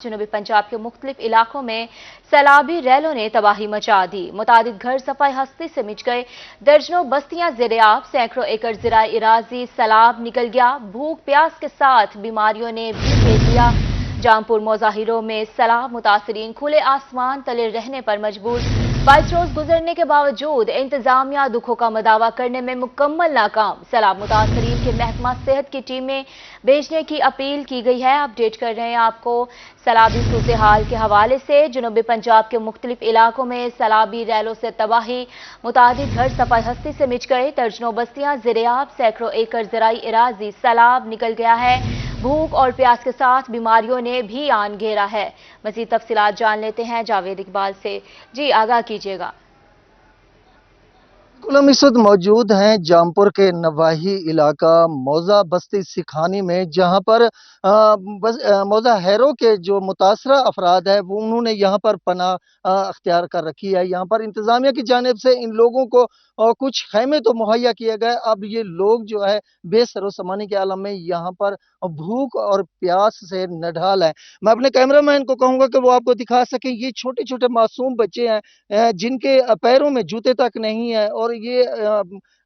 जनूबी पंजाब के मुख्तलिफ इलाकों में सैलाबी रैलों ने तबाही मचा दी। मुतादिद घर सफाई हस्ती से मिट गए, दर्जनों बस्तियां ज़ेर-ए-आब, सैकड़ों एकड़ ज़राई इराज़ी सैलाब निकल गया। भूख प्यास के साथ बीमारियों ने भी घेर लिया। जामपुर मोज़ाहिरों में सैलाब मुतासरीन खुले आसमान तले रहने पर मजबूर। 22 रोज गुजरने के बावजूद इंतजामिया दुखों का मदावा करने में मुकम्मल नाकाम। सैलाब मुतासरीन के महकमा सेहत की टीमें भेजने की अपील की गई है। अपडेट कर रहे हैं आपको सैलाबी सूरत हाल के हवाले से। जनूबी पंजाब के मुख्तलिफ इलाकों में सैलाबी रैलों से तबाही, मुतादिद घर सफाई हस्ती से मिट गए, दर्जनों बस्तियां ज़ेर-ए-आब, सैकड़ों एकड़ ज़राई इराज़ी सैलाब निकल गया है। भूख और प्यास के साथ बीमारियों ने भी आन घेरा है। मज़ीद तफसीलात जान लेते हैं जावेद इकबाल से। जी आगाह कीजिएगा। हम इस वक्त मौजूद हैं जामपुर के नवाही इलाका मौजा बस्ती सिखानी में, जहां पर मौजा हैरों के जो मुतासरा अफराद है वो उन्होंने यहाँ पर पनाह अख्तियार कर रखी है। यहाँ पर इंतजामिया की जानिब से इन लोगों को कुछ खैमे तो मुहैया किए गए। अब ये लोग जो है बेसरो समानी के आलम में यहाँ पर भूख और प्यास से नढाल है। मैं अपने कैमरामैन को कहूँगा कि वो आपको दिखा सकें। ये छोटे छोटे मासूम बच्चे हैं जिनके पैरों में जूते तक नहीं है, और ये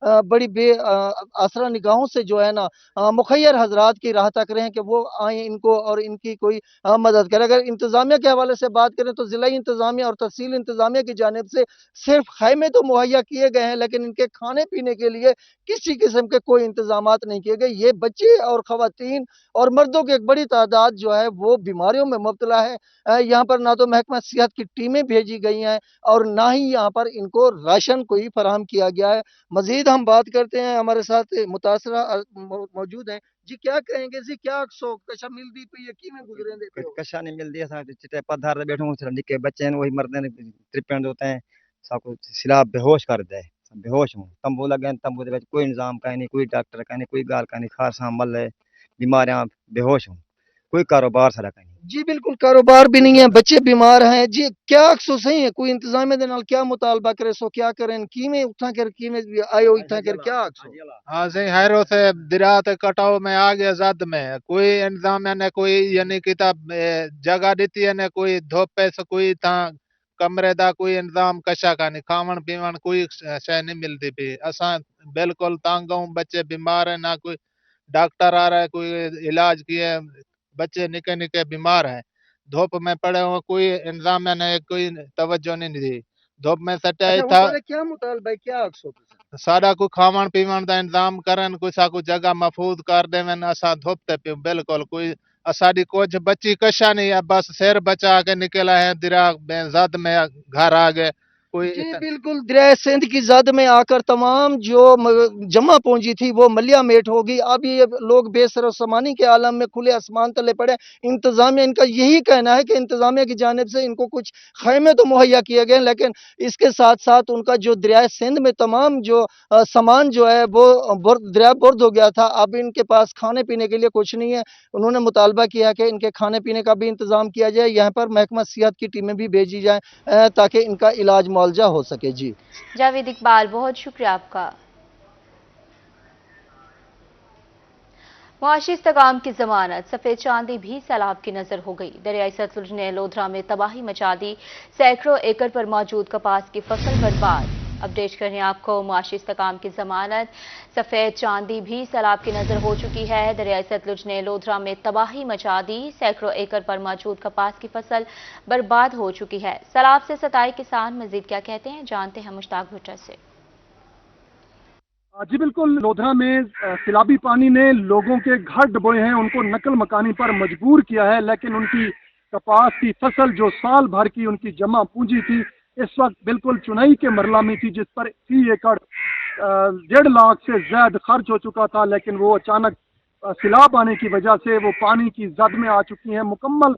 बड़ी आसरा निगाहों से जो है ना मुखैर हजरात की राह तक रहे हैं कि वो आए इनको और इनकी कोई मदद करें। अगर इंतजामिया के हवाले से बात करें तो जिला इंतजामिया और तहसील इंतजामिया की जानिब से सिर्फ खैमे तो मुहैया किए गए हैं, लेकिन इनके खाने पीने के लिए किसी किस्म के कोई इंतजामात नहीं किए गए। ये बच्चे और खवातीन और मर्दों की एक बड़ी तादाद जो है वो बीमारियों में मुब्तला है। यहाँ पर ना तो महकमा सेहत की टीमें भेजी गई हैं और ना ही यहाँ पर इनको राशन कोई फराहम किया गया है। मजीद हम बात करते हैं, हमारे साथ मुतासरा मौजूद हैं। जी क्या कहेंगे जी, क्या सो कशा मिल दी पे यकीन में गुजरे देते हो? कशा नहीं मिलती है साथ चिट्टे पधार बैठूं निके बच्चे वही मरते हैं त्रिपेंड होते हैं सब सिला बेहोश कर दे बेहोश हूँ तंबू लगे तंबू दे कोई इंतजाम का नहीं कोई डॉक्टर का नहीं कोई गाल का नहीं खारसा मल है बीमारियां बेहोश हूँ कोई कारोबार सारा का नहीं। जी बिल्कुल, कारोबार भी नहीं है, बच्चे बीमार हैं। जी क्या अफसोस है कोई इंतजाम दे नाल क्या मुतालबा करे सो क्या करें कीमें उठा कर कीमें आयो इठा कर क्या अफसोस? हाँ सही हैरो से दिरात कटाव में आ गया जद में कोई इंतजाम ने कोई यानी किताब जगह दी है ने कोई धोपे से कोई था कमरे दा कोई इंतजाम कशा का नहीं खावन पीवन कोई शय नहीं मिलती भी असा बिल्कुल तंग हूँ बच्चे बीमार है ना कोई डॉक्टर आ रहा है कोई इलाज किए बच्चे निके निके बीमार हैं धूप में पड़े हुए कोई इंतजाम ने कोई तवज्जो नहीं दी धूप में सटा अच्छा था क्या मुतालबा है, क्या अफसोस है? सारा को खावन पीवन का इंतजाम करन कोई सा को जगह महफूज कर देवन असा धोपते पे बिल्कुल कोई असाडी कुछ बच्ची कशा नहीं है बस सिर बचा के निकला है दिरा जद में घर आ गए कोई जी बिल्कुल, दरिया सिंध की जद में आकर तमाम जो जमा पूंजी थी वो मलिया मेट होगी। अब ये लोग बेसर समानी के आलम में खुले आसमान तले पड़े। इंतजामिया इनका यही कहना है कि इंतजामिया की जानिब से इनको कुछ खैमे तो मुहैया किए गए, लेकिन इसके साथ साथ उनका जो दरिया सिंध में तमाम जो सामान जो है वो दरिया बुर्द हो गया था। अब इनके पास खाने पीने के लिए कुछ नहीं है। उन्होंने मुतालबा किया कि इनके खाने पीने का भी इंतजाम किया जाए, यहाँ पर महकमा सेहत की टीमें भी भेजी जाए ताकि इनका इलाज मुआवजा हो सके। जी जावेद इकबाल, बहुत शुक्रिया आपका। मुआशी इस्तेकाम की जमानत, सफेद चांदी भी सैलाब की नजर हो गई। दरियाई सतलुज ने लोधरा में तबाही मचा दी, सैकड़ों एकड़ पर मौजूद कपास की फसल बर्बाद। अपडेट करें आपको, मुआशी इस्तेकाम की जमानत, सफेद चांदी भी सैलाब की नजर हो चुकी है। दरियाई सतलुज ने लोधरा में तबाही मचा दी, सैकड़ों एकड़ पर मौजूद कपास की फसल बर्बाद हो चुकी है। सैलाब से सताए किसान मजीद क्या कहते हैं, जानते हैं मुश्ताक भुट्टर से। जी बिल्कुल, लोधरा में सैलाबी पानी ने लोगों के घर डुबोए हैं, उनको नकल मकानी पर मजबूर किया है, लेकिन उनकी कपास की फसल जो साल भर की उनकी जमा पूंजी थी इस वक्त बिल्कुल चुनाई के मरला में थी, जिस पर 1 एकड़ 1.5 लाख से ज्यादा खर्च हो चुका था, लेकिन वो अचानक सैलाब आने की वजह से वो पानी की जद में आ चुकी है। मुकम्मल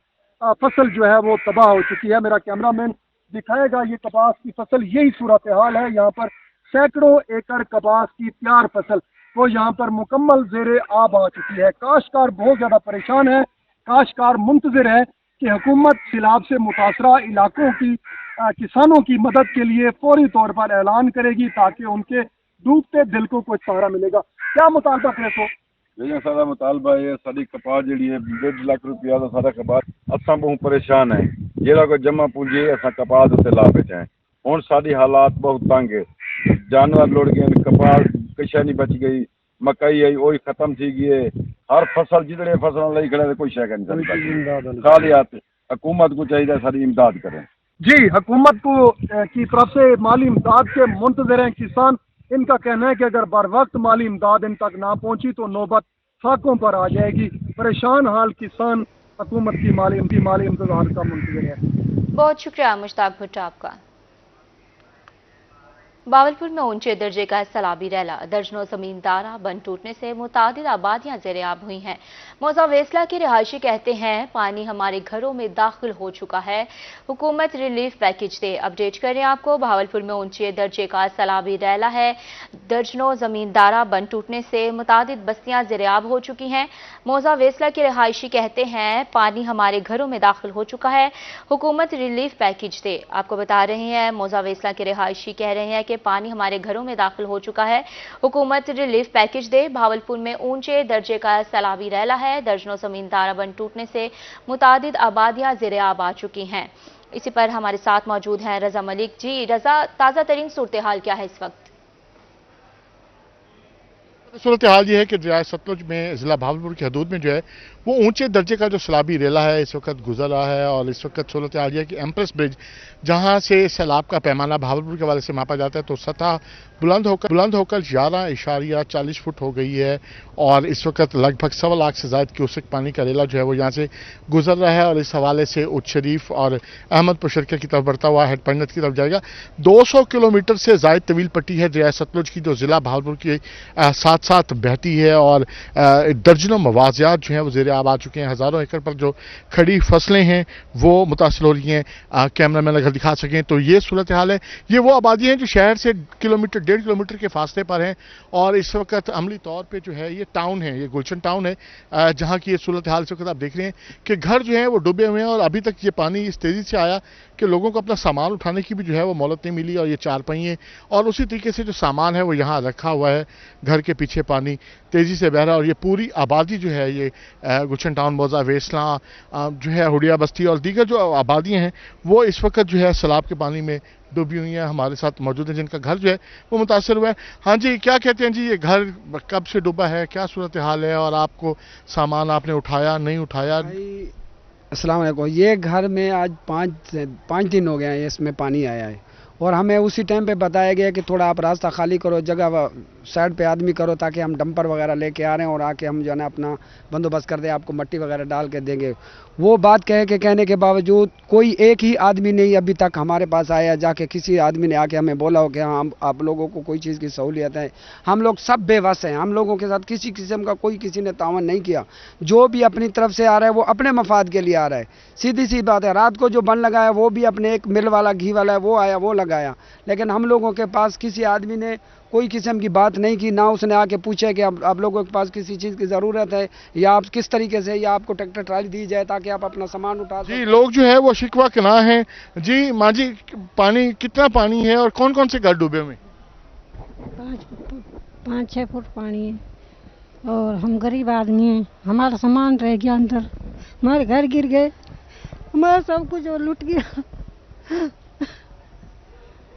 फसल जो है वो तबाह हो चुकी है। मेरा कैमरामैन दिखाएगा ये कपास की फसल, यही सूरत हाल है। यहाँ पर सैकड़ों एकड़ कपास की तैयार फसल वो यहाँ पर मुकम्मल ज़ेरे आब आ चुकी है। काश्तकार बहुत ज़्यादा परेशान है। काश्तकार मुंतज़िर है कि हुकूमत सैलाब से मुतासरा इलाकों की किसानों की मदद के लिए फौरी तौर पर ऐलान करेगी ताकि उनके डूबते दिल को कुछ सहारा मिलेगा। क्या मुतालबा है? लेकिन सारा मुतालबा है साड़ी कपास जी है 1.5 लाख रुपया का सारा कपास असा बहुत परेशान है जेड़ा कोई जमा पूंजी है असा कपास उत्ते ला बैठे हैं हुण साडी हालात बहुत तंग है जानवर लुड़ गए कपास कशा नहीं बच गई मकई आई वही खत्म थी गई है हर फसल जितने फसल लई खड़े कोई शय नहीं खाली हाथ हुकूमत को चाहिए सारी इमदाद करें। जी, हुकूमत को की तरफ से माली इमदाद के मुंतज़िर हैं किसान। इनका कहना है कि अगर बर वक्त माली इमदाद इन तक ना पहुंची तो नौबत फाकों पर आ जाएगी। परेशान हाल किसान हुकूमत की माली इमदाद का मुंतज़िर है। बहुत शुक्रिया मुश्ताक भुट्टो आपका। बावलपुर में ऊंचे दर्जे का सैलाबी रैला, दर्जनों जमींदारा बंद टूटने से मुतादिद आबादियां ज़ेर-ए-आब हुई हैं। मौजा वेसला के रिहायशी कहते हैं पानी हमारे घरों में दाखिल हो चुका है, हुकूमत रिलीफ पैकेज दे। अपडेट करें आपको, भावलपुर में ऊंचे दर्जे का सैलाबी रैला है, दर्जनों जमींदारा बंद टूटने से मुतादिद बस्तियां ज़ेर-ए-आब हो चुकी हैं। मौजा वेसला के रिहायशी कहते हैं पानी हमारे घरों में दाखिल हो चुका है, हुकूमत रिलीफ पैकेज दे। आपको बता रहे हैं मौजा वेसला के रिहायशी कह रहे हैं कि पानी हमारे घरों में दाखिल हो चुका है, हुकूमत रिलीफ पैकेज दे। भावलपुर में ऊंचे दर्जे का सैलाबी रैला है, दर्जनों जमींदारा बंद टूटने से मुतादिद आबादियां ज़ेर-ए-आब आ चुकी हैं। इसी पर हमारे साथ मौजूद हैं रजा मलिक। जी रजा, ताज़ा तरीन सूरत हाल क्या है इस वक्त? सूरत हाल ये है कि दरिया सतलुज में ज़िला भावलपुर की हदूद में जो है वो ऊंचे दर्जे का जो सैलाबी रेला है इस वक्त गुजर रहा है। और इस वक्त सूरत हाल ये है कि एम्प्रेस ब्रिज जहां से सैलाब का पैमाना भावलपुर के वाले से मापा जाता है तो सतह बुलंद होकर 11.40 फुट हो गई है। और इस वक्त लगभग 1.25 लाख से ज़्यादा क्यूसेक पानी का रेला जो है वो यहाँ से गुजर रहा है। और इस हवाले से उच्च शरीफ और अहमदपुर शर्के की तरफ बढ़ता हुआ हेड पंजत की तरफ जाएगा। 200 किलोमीटर से ज़ायद तवील पट्टी है दरिया सतलुज की जो ज़िला भावलपुर के साथ साथ बहती है। और दर्जनों मवाजियात जो हैं वो ज़ेर आब आ चुके हैं। हज़ारों एकड़ पर जो खड़ी फसलें हैं वो मुतासर हो रही हैं। कैमरा मैन अगर दिखा सकें तो ये सूरत हाल है। ये वो आबादी हैं जो शहर से 1.5 किलोमीटर के फासले पर हैं। और इस वक्त अमली तौर पे जो है ये टाउन है, ये गुलशन टाउन है जहाँ की ये सूरत हाल इस वक्त आप देख रहे हैं कि घर जो है वो डूबे हुए हैं। और अभी तक ये पानी इस तेज़ी से आया कि लोगों को अपना सामान उठाने की भी जो है वो मोहलत नहीं मिली। और ये चारपाई और उसी तरीके से जो सामान है वो यहाँ रखा हुआ है, घर के पीछे पानी तेज़ी से बह रहा है। और ये पूरी आबादी जो है ये गुलशन टाउन, मौजा वेसला जो है, हुडिया बस्ती और दीगर जो आबादियाँ हैं वो इस वक्त जो है सैलाब के पानी में डूबी हुई हैं। हमारे साथ मौजूद हैं जिनका घर जो है वो मुतासर हुआ है। हाँ जी, क्या कहते हैं जी, ये घर कब से डूबा है, क्या सूरत हाल है और आपको सामान आपने उठाया नहीं उठाया? अस्सलाम वालेकुम। ये घर में आज 5 दिन हो गए हैं इसमें पानी आया है। और हमें उसी टाइम पे बताया गया कि थोड़ा आप रास्ता खाली करो, जगह साइड पे आदमी करो ताकि हम डंपर वगैरह लेके आ रहे हैं और आके हम जो है ना अपना बंदोबस्त कर दें, आपको मट्टी वगैरह डाल के देंगे। वो बात कहने के बावजूद कोई एक ही आदमी नहीं अभी तक हमारे पास आया जाके किसी आदमी ने आके हमें बोला हो कि हाँ आप लोगों को कोई चीज़ की सहूलियत है। हम लोग सब बेबस हैं, हम लोगों के साथ किसी किस्म का किसी ने तावन नहीं किया। जो भी अपनी तरफ से आ रहा है वो अपने मफाद के लिए आ रहा है, सीधी सी बात है। रात को जो बन लगाया वो भी अपने एक मिल वाला घी वाला है वो आया वो लगाया, लेकिन हम लोगों के पास किसी आदमी ने कोई किस्म की बात नहीं की। ना उसने आके पूछा कि आप लोगों के पास किसी चीज़ की ज़रूरत है या आप किस तरीके से, या आपको ट्रैक्टर ट्राली दी जाए ताकि आप अपना सामान उठा सकें। जी, लोग जो है वो शिकवा कना है। जी माँ जी, पानी कितना पानी है और कौन कौन से घर डूबे हुए? 5-6 फुट पानी है और हम गरीब आदमी हैं। हमारा सामान रह गया अंदर, हमारे घर गिर गए, हमारा सब कुछ लुट गया।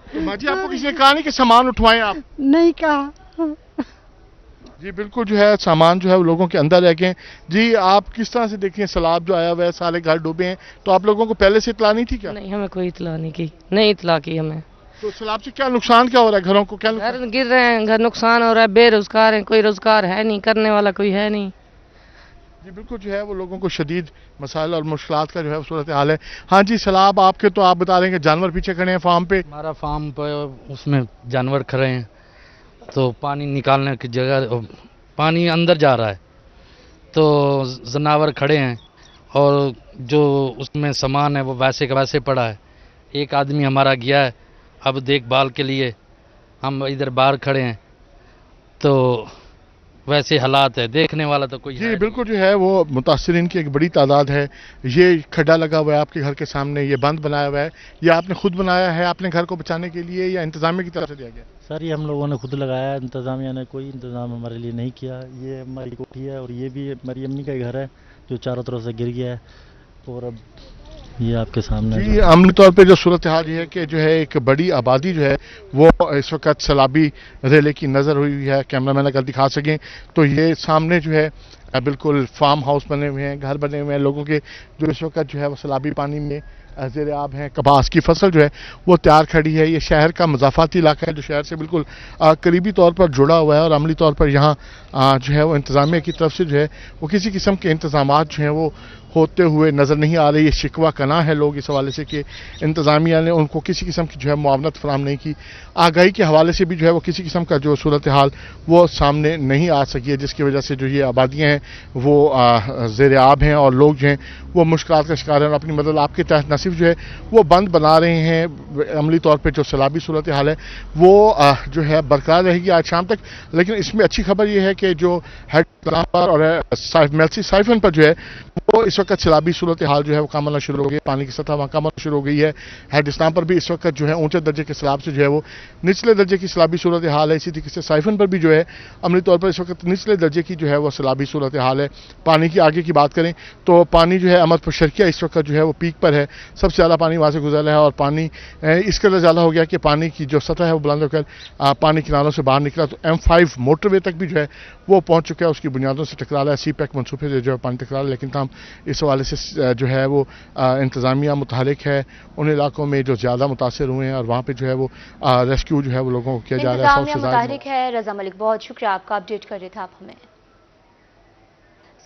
तो माँ जी, आपको किसी ने कहा नहीं कि सामान उठवाएं? आप नहीं कहा। जी बिल्कुल, जो है सामान जो है वो लोगों के अंदर रह गए। जी, आप किस तरह से देखिए सैलाब जो आया हुआ है, सारे घर डूबे हैं, तो आप लोगों को पहले से इतला नहीं थी क्या? नहीं, हमें कोई इतला नहीं की, नहीं इतला की हमें। तो सैलाब से क्या नुकसान क्या हो रहा है? घरों को क्या घर गिर रहे हैं, घर नुकसान हो रहा है, बेरोजगार है, कोई रोजगार है नहीं, करने वाला कोई है नहीं। जी बिल्कुल, जो है वो लोगों को शदीद मसाइल और मुश्किलात का जो है सूरत हाल है। हाँ जी, सैलाब आपके तो आप बता रहे हैं कि जानवर पीछे खड़े हैं फार्म पे। हमारा फार्म पे उसमें जानवर खड़े हैं तो पानी निकालने की जगह, पानी अंदर जा रहा है तो जनावर खड़े हैं और जो उसमें सामान है वो वैसे का वैसे पड़ा है। एक आदमी हमारा गया है अब देखभाल के लिए, हम इधर बाहर खड़े हैं तो वैसे हालात है, देखने वाला तो कोई जी है बिल्कुल जो है वो मुतासरीन की एक बड़ी तादाद है। ये खड्डा लगा हुआ है आपके घर के सामने, ये बंद बनाया हुआ है, ये आपने खुद बनाया है अपने घर को बचाने के लिए या इंतजामिया की तरफ से दिया गया? सर ये हम लोगों ने खुद लगाया है, इंतजामिया ने कोई इंतजाम हमारे लिए नहीं किया। ये हमारी कोठी है और ये भी हमारी अम्मी का घर है जो चारों तरफ से गिर गया है, और अब ये आपके सामने जी अमली तौर पे जो सूरत हाल ये है कि जो है एक बड़ी आबादी जो है वो इस वक्त सैलाबी रेले की नज़र हुई है। कैमरामैन अगर दिखा सकें तो ये सामने जो है बिल्कुल फार्म हाउस बने हुए हैं, घर बने हुए हैं लोगों के, जो इस वक्त जो है वो सैलाबी पानी में ज़ेर आब हैं। कपास की फसल जो है वो तैयार खड़ी है। ये शहर का मज़ाफ़ाती इलाका है जो शहर से बिल्कुल करीबी तौर पर जुड़ा हुआ है, और अमली तौर पर यहाँ जो है वो इंतज़ामिया की तरफ से जो है वो किसी किस्म के इंतजाम जो हैं वो होते हुए नज़र नहीं आ रही। ये शिकवा कना है लोग इस हवाले से कि इंतज़ामिया ने उनको किसी किस्म की जो है मुआवनत फराहम नहीं की। आगाही के हवाले से भी जो है वो किसी किस्म का जो सूरत हाल वो सामने नहीं आ सकी है, जिसकी वजह से जो ये आबादियाँ हैं वो ज़ेर आब हैं और लोग जो हैं वो मुश्किलात का शिकार हैं और अपनी मदद आपके तहत न सिर्फ जो है वो बंद बना रहे हैं। अमली तौर पर जो सैलाबी सूरत हाल है वो जो है बरकरार रहेगी आज शाम तक। लेकिन इसमें अच्छी खबर ये है कि जो हेड पर और मेल्सी साइफन पर जो है वो इस वक्त सैलाबी सूरत हाल जो है वो कम होना शुरू हो गई, पानी की सतह वहाँ कम होना शुरू हो गई है। हेड इस्लाम पर भी इस वक्त जो है ऊंचे दर्जे के सैलाब से जो है वो निचले दर्जे की सैलाबी सूरत हाल है। इसी तरीके से साइफन पर भी जो है अमली तौर पर इस वक्त निचले दर्जे की जो है वो सैलाबी सूरत हाल है। पानी की आगे की बात करें तो पानी जो है अहमदपुर शर्किया इस वक्त जो है वो पीक पर है, सबसे ज़्यादा पानी वहाँ से गुजरा है और पानी इस कदर ज़्यादा हो गया कि पानी की जो सतह है वो बुलंद होकर पानी किनारों से बाहर निकला। तो M5 मोटरवे तक भी जो है वो पहुँच चुका है, उसकी बुनियादों से टकरा रहा है। CPEC मनसूबे से जो है पानी टकरा रहा है, लेकिन काम इस हवाले से जो है वो इंतज़ामिया मुतहरिक है उन इलाकों में जो ज़्यादा मुतासर हुए हैं और वहाँ पे जो है वो रेस्क्यू जो है वो लोगों को किया जा रहा है। इंतज़ामिया मुतहरिक है। रज़ा मलिक बहुत शुक्रिया, आपका अपडेट कर रहे थे आप हमें।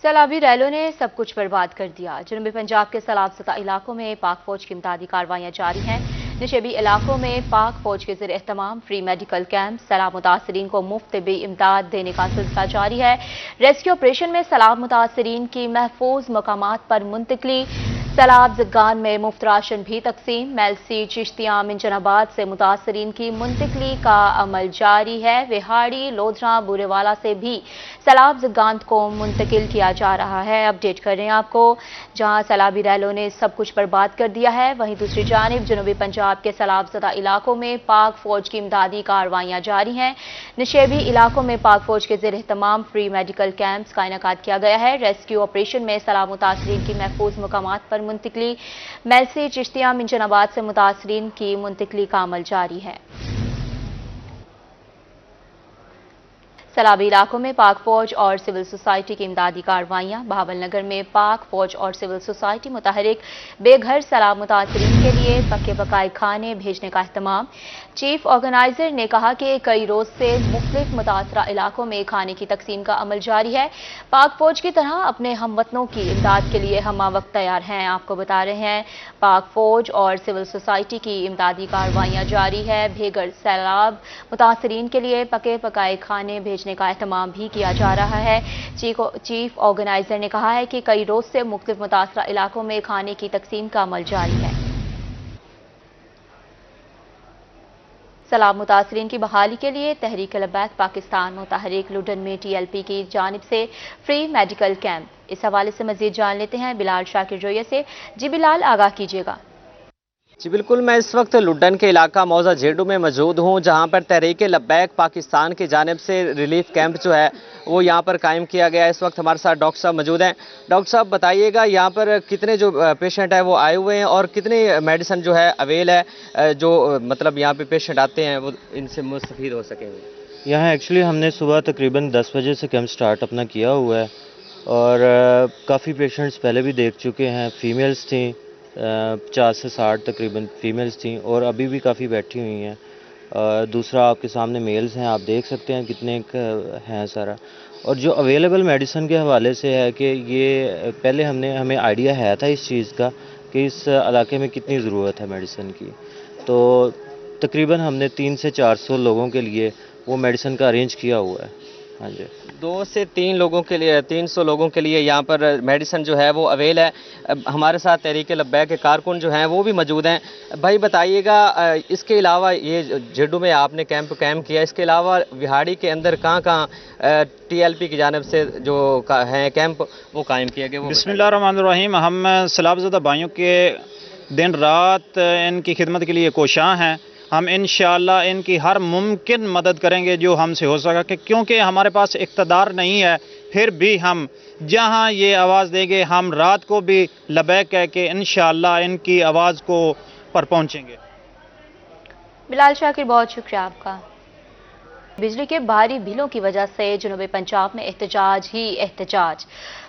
सैलाबी रैलों ने सब कुछ बर्बाद कर दिया। जनूबी पंजाब के सैलाब सता इलाकों में पाक फौज की इमदादी कार्रवाइयाँ जारी हैं। निशेबी इलाकों में पाक फौज के ज़रिए एहतमाम फ्री मेडिकल कैंप, सैलाब मुतासरीन को मुफ्त तिब्बी इमदाद देने का सिलसिला जारी है। रेस्क्यू ऑपरेशन में सैलाब मुतासरीन की महफूज मकामात पर मुंतकली, सैलाब ज़गान में मुफ्त राशन भी तकसीम। मेलसी चिश्तियाँ मिंजनाबाद से मुतासरीन की मुंतकली का अमल जारी है। विहाड़ी, लोधरा, बुरेवाला से भी सैलाब ज़गान को मुंतकिल किया जा रहा है। अपडेट कर रहे हैं आपको, जहां सैलाबी रैलों ने सब कुछ बर्बाद कर दिया है, वहीं दूसरी जानिब जनूबी पंजाब के सैलाब ज़दा इलाकों में पाक फौज की इमदादी कार्रवाइयाँ जारी हैं। निशेबी इलाकों में पाक फौज के ज़रिए तमाम फ्री मेडिकल कैंप्स का इनेकाद किया गया है। रेस्क्यू ऑपरेशन में सैलाब मुतासरीन की महफूज मकामात पर मुंतकली, मेलसी चिश्तियाँ मिंजनाबाद से मुतासरीन की मुंतकली का अमल जारी है। सैलाबी इलाकों में पाक फौज और सिविल सोसाइटी की इमदादी कार्रवाइयाँ। बहावलनगर में पाक फौज और सिविल सोसाइटी मुतहरिक बेघर सैलाब मुतासरीन के लिए पक्के पकाए खाने भेजने का अहतमाम। चीफ ऑर्गेनाइजर ने कहा कि कई रोज से मुख्तलिफ मुतासरा इलाकों में खाने की तकसीम का अमल जारी है। पाक फौज की तरह अपने हमवतनों की इमदाद के लिए हम वक्त तैयार हैं। आपको बता रहे हैं, पाक फौज और सिविल सोसाइटी की इमदादी कार्रवाइयाँ जारी है। बेघर सैलाब मुतासरीन के लिए पके पकाए खाने भेजने का एहतमाम भी किया जा रहा है। चीफ ऑर्गेनाइजर ने कहा है कि कई रोज से मुख्तलिफ मुतासरा इलाकों में खाने की तकसीम का अमल जारी है। सैलाब मुतासरीन की बहाली के लिए तहरीक लबैक पाकिस्तान मुतहरिक लुडन में TLP की जानिब से फ्री मेडिकल कैंप। इस हवाले से मजीद जान लेते हैं बिलाल शाकिर जोया से। जी बिलाल, आगाह कीजिएगा। जी बिल्कुल, मैं इस वक्त लुडन के इलाका मौजा जेडू में मौजूद हूँ, जहाँ पर तहरीक लब्बैक पाकिस्तान की जानिब से रिलीफ कैंप जो है वो यहाँ पर कायम किया गया है। इस वक्त हमारे साथ डॉक्टर साहब मौजूद हैं। डॉक्टर साहब बताइएगा, यहाँ पर कितने जो पेशेंट है वो आए हुए हैं और कितनी मेडिसिन जो है अवेल है, जो मतलब यहाँ पे पेशेंट आते हैं वो इनसे मुस्तफीद हो सकेंगे? यहाँ एक्चुअली हमने सुबह तकरीबन 10 बजे से कैंप स्टार्ट अपना किया हुआ है और काफ़ी पेशेंट्स पहले भी देख चुके हैं। फीमेल्स थी 50 से 60 तकरीबन फीमेल्स थी और अभी भी काफ़ी बैठी हुई हैं। दूसरा आपके सामने मेल्स हैं, आप देख सकते हैं कितने हैं सारा। और जो अवेलेबल मेडिसिन के हवाले से है कि ये पहले हमें आइडिया है था इस चीज़ का कि इस इलाके में कितनी ज़रूरत है मेडिसिन की, तो तकरीबन हमने 300 से 400 लोगों के लिए वो मेडिसिन का अरेंज किया हुआ है। हाँ जी। 2 से 3 लोगों के लिए 300 लोगों के लिए यहाँ पर मेडिसिन जो है वो अवेल है। हमारे साथ तहरीक लब्बैक के कारकुन जो हैं वो भी मौजूद हैं। भाई बताइएगा, इसके अलावा ये जेडू में आपने कैंप किया, इसके अलावा विहाड़ी के अंदर कहाँ TLP की जानिब से जो हैं कैंप वो कायम किया गया? बिस्मिल्लाहिर्रहमानिर्रहीम। हम सैलाब-ज़दा भाइयों के दिन रात इनकी खिदमत के लिए कोशां हैं। हम इंशाअल्लाह इनकी हर मुमकिन मदद करेंगे जो हमसे हो सके, क्योंकि हमारे पास इक़्तिदार नहीं है, फिर भी हम जहां ये आवाज़ देंगे हम रात को भी लबैक कह के इंशाअल्लाह इनकी आवाज़ को पर पहुंचेंगे। बिलाल शाकिर, बहुत शुक्रिया आपका। बिजली के भारी बिलों की वजह से जनूबी पंजाब में एहतजाज ही एहतजाज।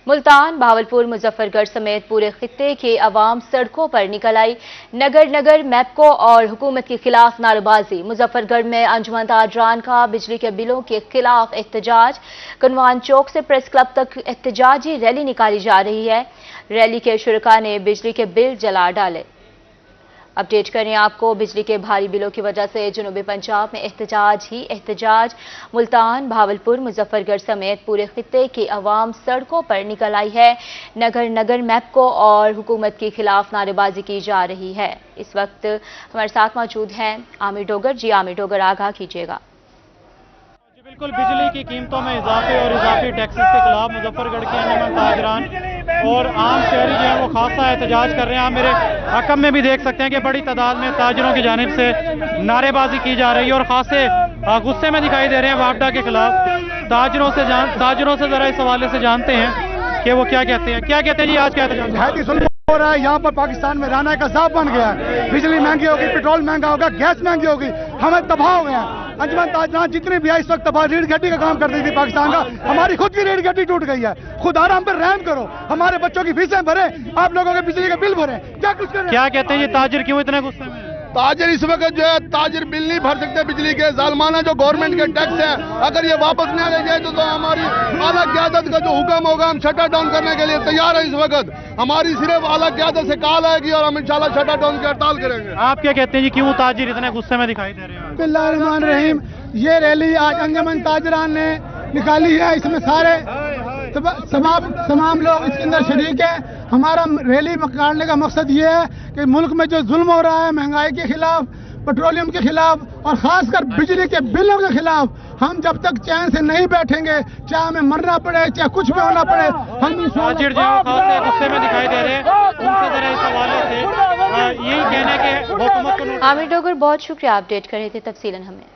मुल्तान, भावलपुर, मुजफ्फरगढ़ समेत पूरे खित्ते के अवाम सड़कों पर निकल आई। नगर नगर मैप्को और हुकूमत के खिलाफ नारेबाजी। मुजफ्फरगढ़ में अंजुमन ताजरान का बिजली के बिलों के खिलाफ एहतजाज। कनवान चौक से प्रेस क्लब तक एहतजाजी रैली निकाली जा रही है। रैली के शुरका ने बिजली के बिल जला डाले। अपडेट करें आपको, बिजली के भारी बिलों की वजह से जनूबी पंजाब में एहतजाज ही एहतजाज। मुल्तान, भावलपुर, मुजफ्फरगढ़ समेत पूरे खित्ते की अवाम सड़कों पर निकल आई है। नगर नगर मैप्को और हुकूमत के खिलाफ नारेबाजी की जा रही है। इस वक्त हमारे साथ मौजूद हैं आमिर डोगर। जी आमिर डोगर, आगाह कीजिएगा। बिल्कुल, बिजली की कीमतों में इजाफे और इजाफी टैक्सेस के खिलाफ मुजफ्फरगढ़ के अंजुमन ताजरान और आम शहरी जो है वो खासा एहतजाज कर रहे हैं। आप मेरे हकम में भी देख सकते हैं कि बड़ी तादाद में ताजरों की जानिब से नारेबाजी की जा रही है और खासे गुस्से में दिखाई दे रहे हैं वापडा के खिलाफ। ताजरों से जरा इस हवाले से जानते हैं कि वो क्या कहते हैं। क्या कहते हैं जी, आज क्या एहतजाज हो रहा है? यहाँ पर पाकिस्तान में रहना का साफ बन गया है। बिजली महंगी होगी, पेट्रोल महंगा होगा, गैस महंगी होगी, हमें तबाह हो गया। अंजुमन ताजरान जितनी भी है इस वक्त तबाह रीढ़ गड्डी का काम करती थी पाकिस्तान का। हमारी खुद की रीढ़ गड्डी टूट गई है। खुदारा हम पर रहम करो, हमारे बच्चों की फीसें भरे, आप लोगों के बिजली के बिल भरे, क्या कुछ करें? क्या कहते हैं ये ताजिर, क्यों इतने गुस्से में? ताजिर इस वक्त जो है ताजिर बिल नहीं भर सकते बिजली के। जालमाना जो गवर्नमेंट के टैक्स है, अगर ये वापस नहीं ले जाए तो हमारी आला क़यादत का जो हुक्म होगा हम शटर डाउन करने के लिए तैयार है। इस वक्त हमारी सिर्फ आला क़यादत से कॉल आएगी और हम इंशाल्लाह शटर डाउन की हड़ताल करेंगे। आप क्या कहते हैं जी, क्यों ताजिर इतने गुस्से में दिखाई दे रहे हैं? बिस्मिल्लाहिर्रहमानिर्रहीम। ये रैली आज अंजुमन ताजरान ने निकाली है, इसमें सारे तमाम लोग इसके अंदर शरीक हैं। हमारा रैली निकालने का मकसद ये है कि मुल्क में जो जुल्म हो रहा है महंगाई के खिलाफ, पेट्रोलियम के खिलाफ और खासकर बिजली के बिलों के खिलाफ, हम जब तक चैन से नहीं बैठेंगे, चाहे हमें मरना पड़े चाहे कुछ भी होना पड़े, हम गुस्से में दिखाई दे रहे हैं। उनसे जरा इस हवाले से यही कहने के हुकूमत को। आमिर डोगर, बहुत शुक्रिया, अपडेट कर रहे थे तफसीलन हमें।